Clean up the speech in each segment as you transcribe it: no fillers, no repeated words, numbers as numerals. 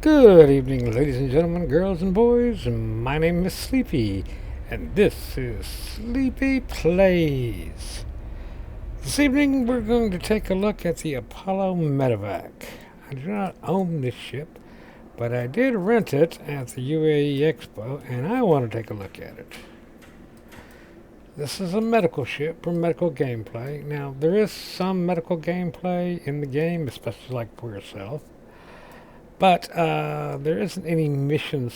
Good evening, ladies and gentlemen, girls and boys. My name is Sleepy, and this is Sleepy Plays. This evening, we're going to take a look at the Apollo Medivac. I do not own this ship, but I did rent it at the UAE Expo, and I want to take a look at it. This is a medical ship for medical gameplay. Now, there is some medical gameplay in the game, especially like for yourself. But there isn't any missions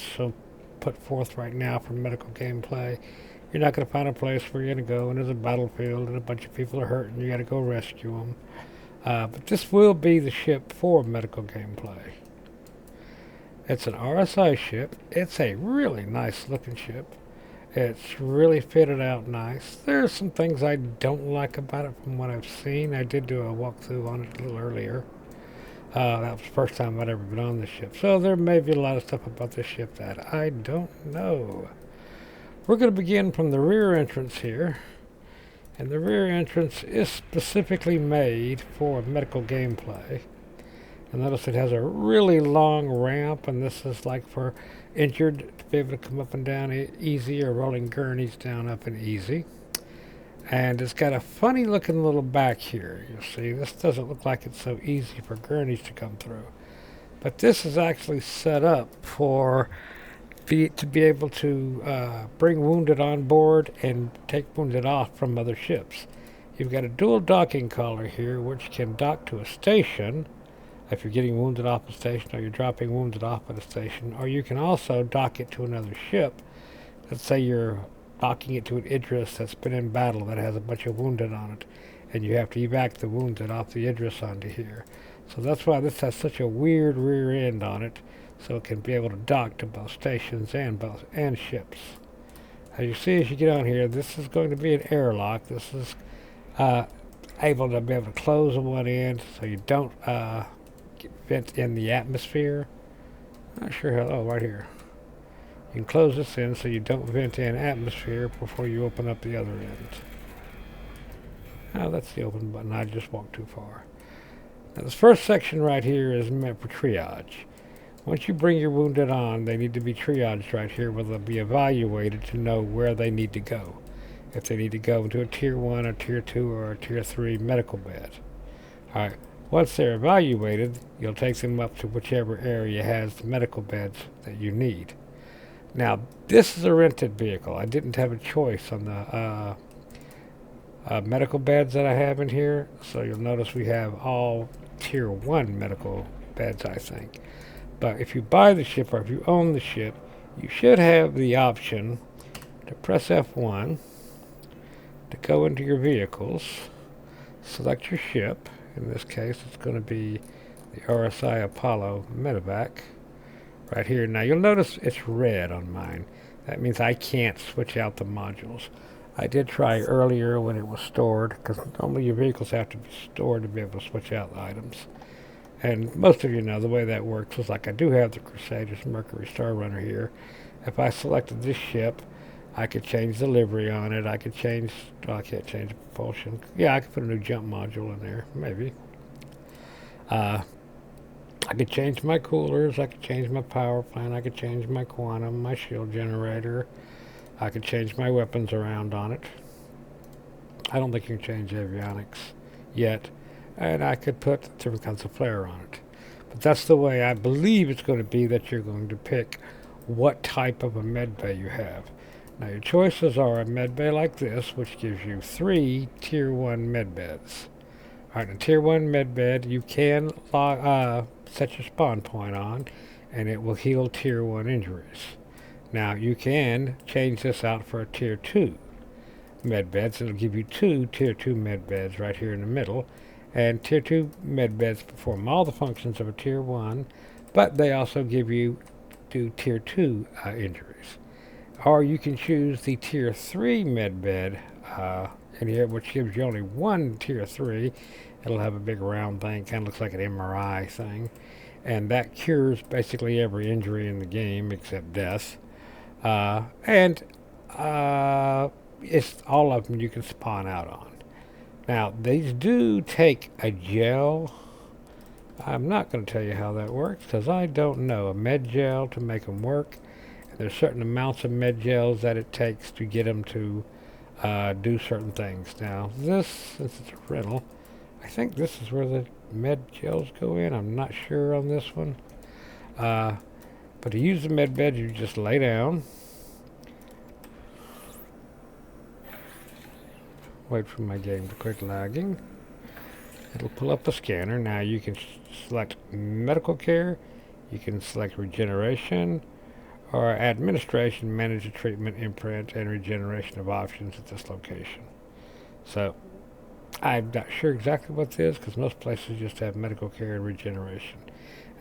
put forth right now for medical gameplay. You're not going to find a place where you're going to go and there's a battlefield and a bunch of people are hurt and you got to go rescue them. But this will be the ship for medical gameplay. It's an RSI ship. It's a really nice looking ship. It's really fitted out nice. There are some things I don't like about it from what I've seen. I did do a walkthrough on it a little earlier. That was the first time I'd ever been on this ship. So there may be a lot of stuff about this ship that I don't know. We're going to begin from the rear entrance here. And the rear entrance is specifically made for medical gameplay. And notice it has a really long ramp, and this is like for injured to be able to come up and down easy, or rolling gurneys down, up, and easy. And it's got a funny looking little back here. You see, this doesn't look like it's so easy for gurneys to come through. But this is actually set up to be able to bring wounded on board and take wounded off from other ships. You've got a dual docking collar here, which can dock to a station if you're getting wounded off a station or you're dropping wounded off at a station. Or you can also dock it to another ship. Let's say you're docking it to an Idris that's been in battle that has a bunch of wounded on it, and you have to evac the wounded off the Idris onto here. So that's why this has such a weird rear end on it, so it can be able to dock to both stations and ships. As you see as you get on here, this is going to be an airlock. This is able to be able to close one end so you don't vent in the atmosphere. Not sure how. Oh, right here. You can close this in so you don't vent in atmosphere before you open up the other end. Oh, that's the open button. I just walked too far. Now, this first section right here is meant for triage. Once you bring your wounded on, they need to be triaged right here, where they'll be evaluated to know where they need to go. If they need to go into a Tier 1, a Tier 2, or a Tier 3 medical bed. Alright, once they're evaluated, you'll take them up to whichever area has the medical beds that you need. Now, this is a rented vehicle. I didn't have a choice on the medical beds that I have in here. So you'll notice we have all Tier 1 medical beds, I think. But if you buy the ship or if you own the ship, you should have the option to press F1 to go into your vehicles, select your ship. In this case, it's going to be the RSI Apollo Medivac. Right here. Now you'll notice it's red on mine. That means I can't switch out the modules. I did try earlier when it was stored, because normally your vehicles have to be stored to be able to switch out the items. And most of you know the way that works is like I do have the Crusaders Mercury Star Runner here. If I selected this ship, I could change the livery on it. I could change, well, I can't change the propulsion. Yeah, I could put a new jump module in there, maybe. I could change my coolers, I could change my power plant, I could change my quantum, my shield generator. I could change my weapons around on it. I don't think you can change avionics yet. And I could put different kinds of flare on it. But that's the way I believe it's going to be, that you're going to pick what type of a med bay you have. Now your choices are a med bay like this, which gives you 3 Tier 1 med beds. Alright, in Tier 1 med bed, you can set your spawn point on, and it will heal Tier 1 injuries. Now, you can change this out for a Tier 2 med beds. It'll give you 2 Tier 2 med beds right here in the middle. And Tier 2 med beds perform all the functions of a Tier 1, but they also give you Tier 2 injuries. Or you can choose the Tier 3 med bed in here, which gives you only 1 Tier 3. It'll have a big round thing, kind of looks like an MRI thing. And that cures basically every injury in the game except death. It's all of them you can spawn out on. Now, these do take a gel I'm not going to tell you how that works because I don't know. A med gel to make them work. And there's certain amounts of med gels that it takes to get them to do certain things. Now, this, since it's a rental, I think this is where the med gels go in. I'm not sure on this one. But to use the med bed, you just lay down. Wait for my game to quit lagging. It'll pull up a scanner. Now you can select medical care. You can select regeneration or administration, manage the treatment, imprint, and regeneration of options at this location. So I'm not sure exactly what this is because most places just have medical care and regeneration.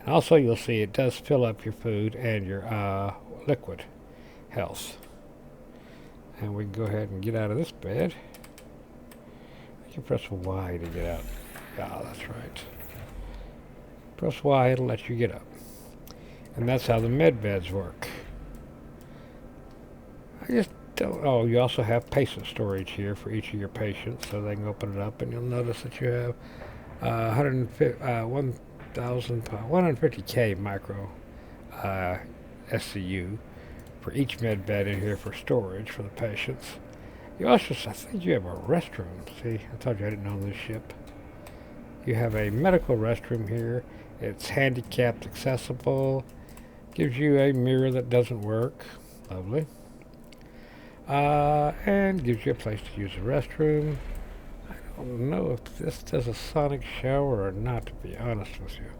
And also you'll see it does fill up your food and your liquid health. And we can go ahead and get out of this bed. You can press Y to get out. Yeah, that's right. Press Y, it'll let you get up. And that's how the med beds work. I just don't. Oh, you also have patient storage here for each of your patients, so they can open it up, and you'll notice that you have 150K micro SCU for each med bed in here for storage for the patients. You also, I think you have a restroom. See, I told you I didn't own this ship. You have a medical restroom here. It's handicapped accessible. Gives you a mirror that doesn't work. Lovely. And gives you a place to use the restroom. I don't know if this does a sonic shower or not, to be honest with you.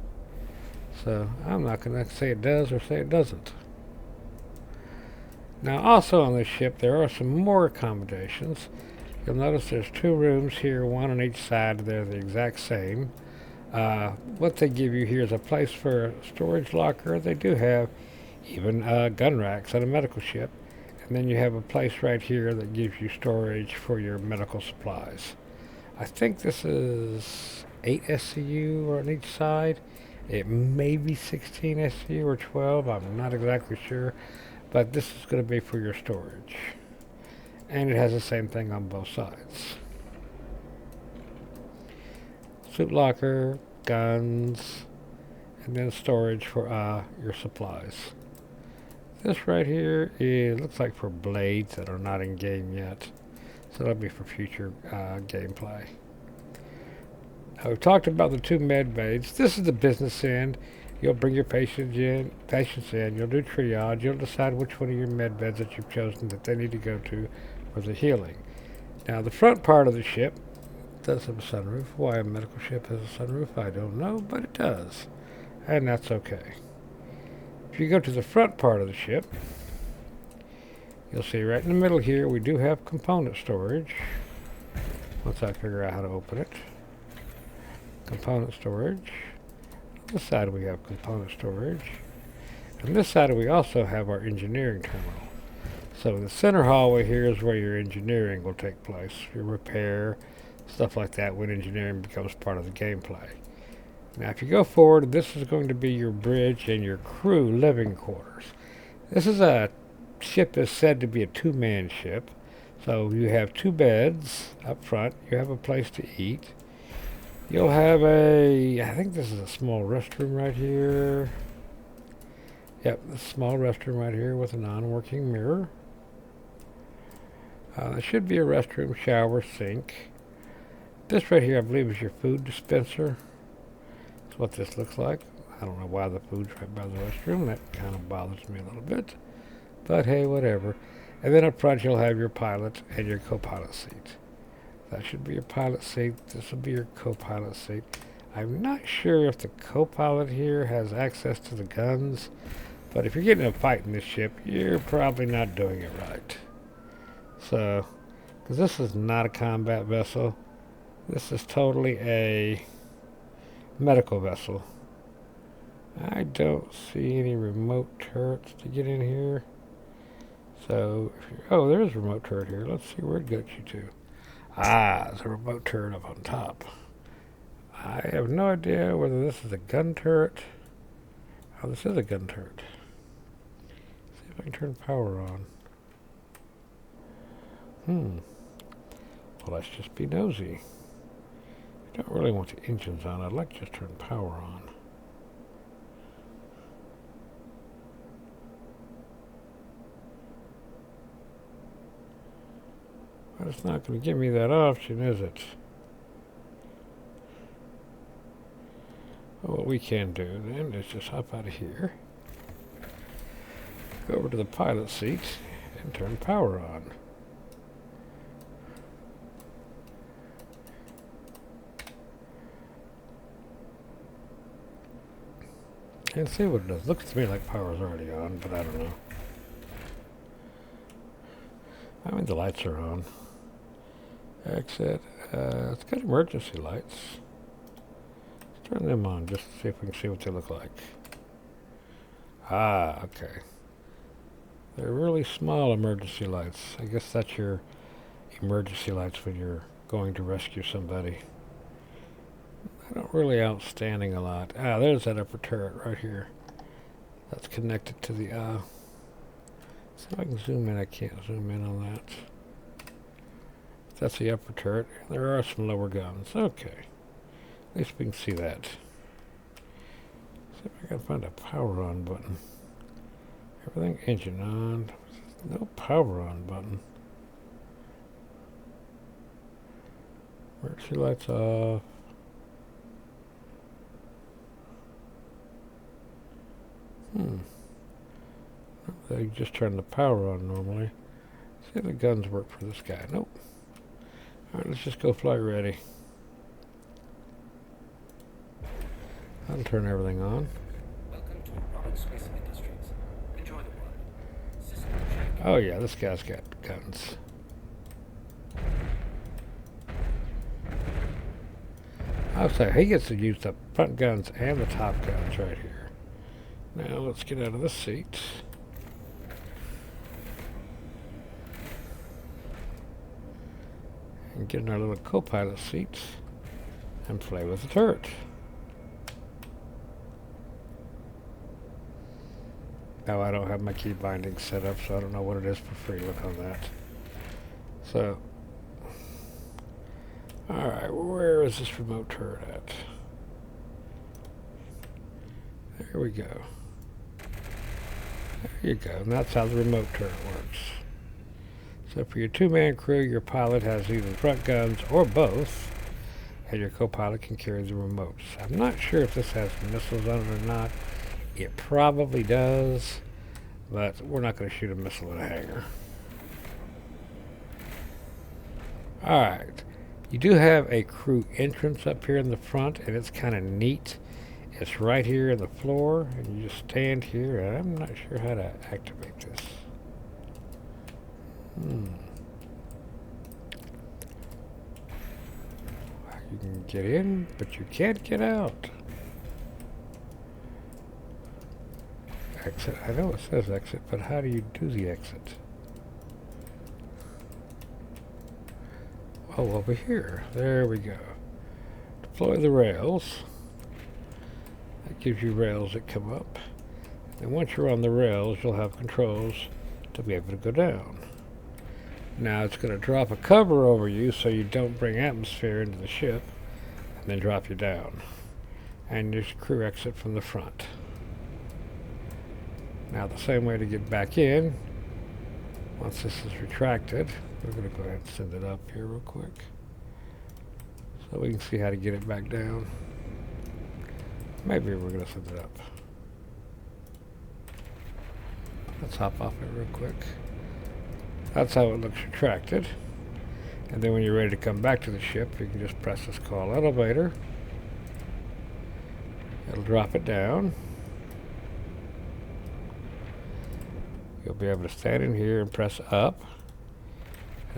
So I'm not going to say it does or say it doesn't. Now also on this ship there are some more accommodations. You'll notice there's 2 rooms here, one on each side. They're the exact same. What they give you here is a place for a storage locker. They do have even gun racks on a medical ship. And then you have a place right here that gives you storage for your medical supplies. I think this is 8 SCU on each side. It may be 16 SCU or 12. I'm not exactly sure. But this is going to be for your storage. And it has the same thing on both sides. Suit locker, guns, and then storage for your supplies. This right here looks like for blades that are not in game yet. So that'll be for future gameplay. We've talked about the 2 med beds. This is the business end. You'll bring your patients in. You'll do triage. You'll decide which one of your med beds that you've chosen that they need to go to for the healing. Now, the front part of the ship does have a sunroof. Why a medical ship has a sunroof, I don't know, but it does. And that's okay. If you go to the front part of the ship, you'll see right in the middle here we do have component storage. Once I figure out how to open it. Component storage. On this side we have component storage. On this side we also have our engineering terminal. So the center hallway here is where your engineering will take place. Your repair, stuff like that when engineering becomes part of the gameplay. Now if you go forward, this is going to be your bridge and your crew living quarters. This is a ship that's said to be a 2-man ship. So you have 2 beds up front. You have a place to eat. You'll have I think this is a small restroom right here. Yep, a small restroom right here with a non-working mirror. There should be a restroom, shower, sink. This right here I believe is your food dispenser. That's what this looks like. I don't know why the food's right by the restroom. That kind of bothers me a little bit. But hey, whatever. And then up front you'll have your pilot and your co-pilot seat. That should be your pilot seat. This will be your co-pilot seat. I'm not sure if the co-pilot here has access to the guns, but if you're getting in a fight in this ship, you're probably not doing it right. So, because this is not a combat vessel, this is totally a medical vessel. I don't see any remote turrets to get in here. So, oh, there's a remote turret here. Let's see where it gets you to. Ah, there's a remote turret up on top. I have no idea whether this is a gun turret. Oh, this is a gun turret. See if I can turn power on. Well, let's just be nosy. Don't really want the engines on. I'd like to just turn power on. But it's not going to give me that option, is it? Well, what we can do then is just hop out of here, go over to the pilot seat, and turn power on. Can't see what it does. Looks to me like power's already on, but I don't know. I mean, the lights are on. Exit. It's got emergency lights. Let's turn them on just to see if we can see what they look like. Ah, okay. They're really small emergency lights. I guess that's your emergency lights when you're going to rescue somebody. Not really outstanding a lot. Ah, there's that upper turret right here. That's connected to the, see if I can zoom in. I can't zoom in on that. That's the upper turret. There are some lower guns. Okay. At least we can see that. See if I can find a power on button. Everything engine on. No power on button. Emergency lights off. They just turn the power on normally. See if the guns work for this guy. Nope. Alright, let's just go flight ready. I'll turn everything on. Welcome to Rocket Space Industries. Enjoy the ride. System check. Oh yeah, this guy's got guns. I'll say he gets to use the front guns and the top guns right here. Now let's get out of this seat. And get in our little co-pilot seats and play with the turret. Now I don't have my key binding set up, so I don't know what it is for free. Look on that. So, alright, where is this remote turret at? There we go. There you go, and that's how the remote turret works. So for your two-man crew, your pilot has either front guns or both, and your co-pilot can carry the remotes. I'm not sure if this has missiles on it or not. It probably does, but we're not going to shoot a missile in a hangar. Alright, you do have a crew entrance up here in the front, and it's kind of neat. It's right here in the floor, and you just stand here, and I'm not sure how to activate this. You can get in, but you can't get out. Exit. I know it says exit, but how do you do the exit? Oh, over here. There we go. Deploy the rails. That gives you rails that come up. And once you're on the rails, you'll have controls to be able to go down. Now it's going to drop a cover over you so you don't bring atmosphere into the ship, and then drop you down. And there's crew exit from the front. Now the same way to get back in, once this is retracted, we're going to go ahead and send it up here real quick so we can see how to get it back down. Maybe we're going to send it up. Let's hop off it real quick. That's how it looks retracted. And then when you're ready to come back to the ship, you can just press this call elevator. It'll drop it down. You'll be able to stand in here and press up.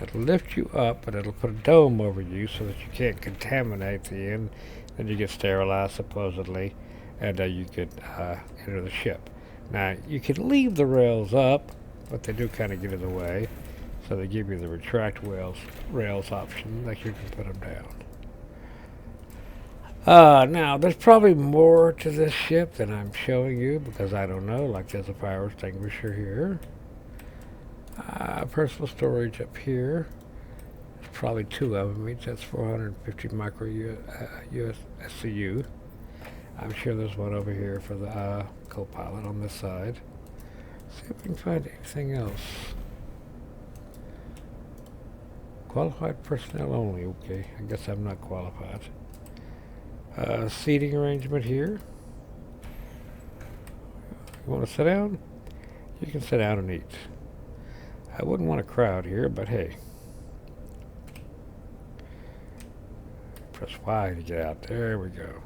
It'll lift you up, but it'll put a dome over you so that you can't contaminate the end. Then you get sterilized, supposedly, and you could enter the ship. Now, you can leave the rails up, but they do kind of get in the way. So they give you the retract rails option, like you can put them down. Now, there's probably more to this ship than I'm showing you, because I don't know. Like, there's a fire extinguisher here. Personal storage up here. There's probably 2 of them each. That's 450 micro US SCU. I'm sure there's one over here for the co-pilot on this side. See if we can find anything else. Qualified personnel only. Okay, I guess I'm not qualified. Seating arrangement here. You want to sit down? You can sit down and eat. I wouldn't want a crowd here, but hey. Press Y to get out. There we go.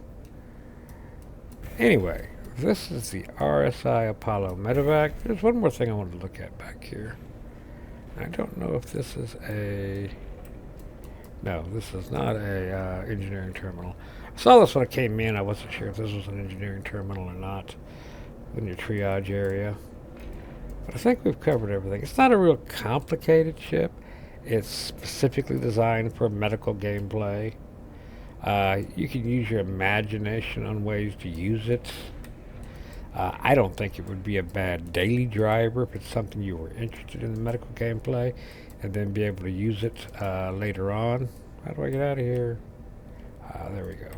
Anyway, this is the RSI Apollo Medivac. There's one more thing I wanted to look at back here. I don't know if this is a... No, this is not a engineering terminal. I saw this when I came in. I wasn't sure if this was an engineering terminal or not in your triage area. But I think we've covered everything. It's not a real complicated ship. It's specifically designed for medical gameplay. You can use your imagination on ways to use it. I don't think it would be a bad daily driver if it's something you were interested in the medical gameplay and then be able to use it later on. How do I get out of here? There we go.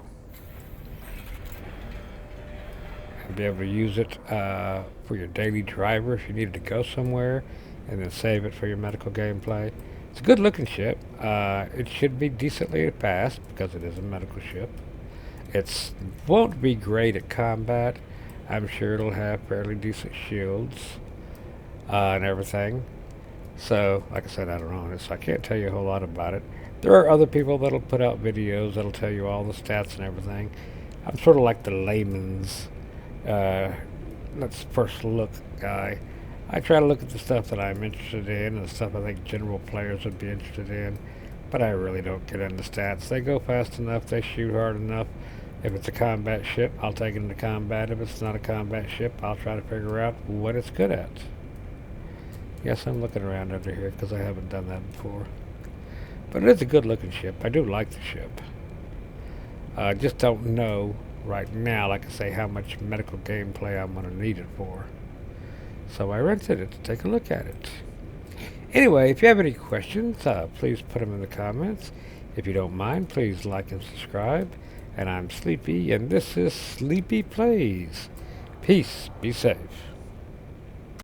And be able to use it for your daily driver if you needed to go somewhere and then save it for your medical gameplay. It's a good looking ship. It should be decently fast because it is a medical ship. It won't be great at combat. I'm sure it'll have fairly decent shields and everything. So, like I said, I don't own it, so I can't tell you a whole lot about it. There are other people that'll put out videos that'll tell you all the stats and everything. I'm sort of like the layman's let's first look guy. I try to look at the stuff that I'm interested in and the stuff I think general players would be interested in, but I really don't get into stats. They go fast enough, they shoot hard enough. If it's a combat ship, I'll take it into combat. If it's not a combat ship, I'll try to figure out what it's good at. Yes, I'm looking around under here because I haven't done that before. But it is a good looking ship. I do like the ship. I just don't know right now, like I say, how much medical gameplay I'm going to need it for. So I rented it to take a look at it. Anyway, if you have any questions, please put them in the comments. If you don't mind, please like and subscribe. And I'm Sleepy, and this is Sleepy Plays. Peace. Be safe.